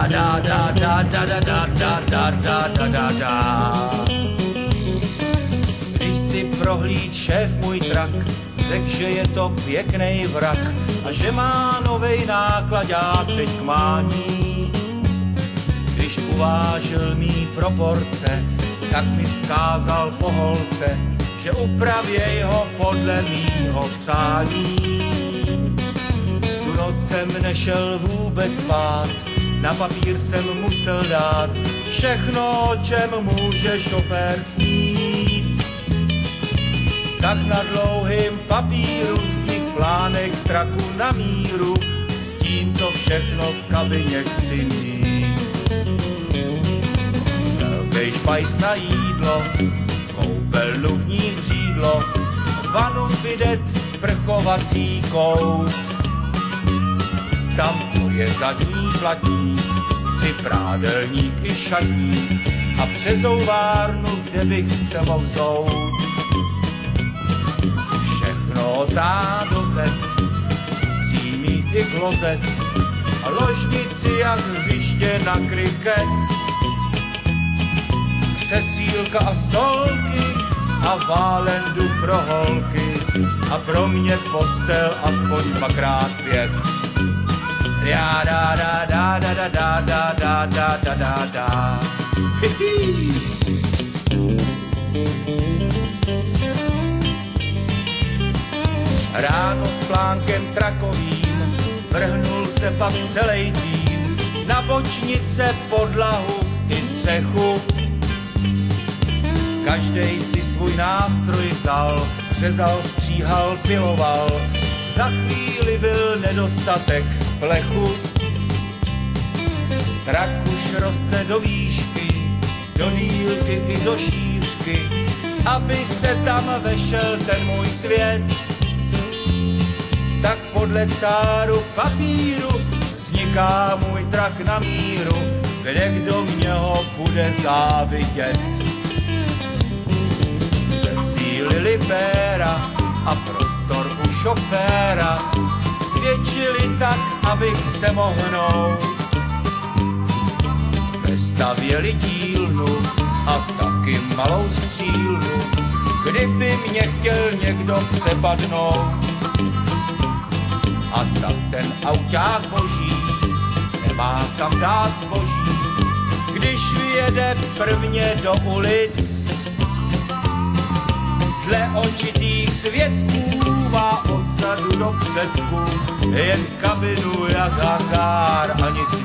da da da da da da da da da da da da. Když si prohlíd šéf můj trak, řekl, že je to pěknej vrak a že má novej nákladák teď k mání. Když uvážil mý proporce, tak mi vzkázal po holce, že upravěj ho podle mýho přání. Tu noc jsem nešel vůbec spát, na papír jsem musel dát všechno, o čem může šofér snít. Tak na dlouhým papíru z nich plánek traku na míru, s tím, co všechno v kabině chci mít. Velkej špajs na jídlo, koupelnu v ní vřídlo, vanu bidet, sprchovací kout. Tam, co je zadní platí, chci prádelník i šatník a přes zouvárnu, kde bych se mohl zout. Všechno otá do zet, musí mít i klozet a ložnici jak hřiště na kriket. Křesílka a stolky a válendu pro holky a pro mě postel aspoň 2x5. Ja da da da da da da da da da da da. Ráno s plánkem trakovým vrhnul se pak celej tým na bočnice, podlahu i střechu. Každej si svůj nástroj vzal, řezal, stříhal, piloval. Za chvíli byl nedostatek plechu. Trak už roste do výšky, do dýlky i do šířky, aby se tam vešel ten můj svět. Tak podle cáru papíru vzniká můj trak na míru, kde kdo mě ho bude závidět. Zesílili péra a prostor u šoféra zvětšili tak, abych se mohl hnout. Vestavěli dílnu a taky malou střílnu, kdyby mě chtěl někdo přepadnout. A tak ten auťák boží nemá kam dát zboží, když vyjede prvně do ulic. Dle očitých svědků má odzadu do předku jen kabinu jak hangár a nic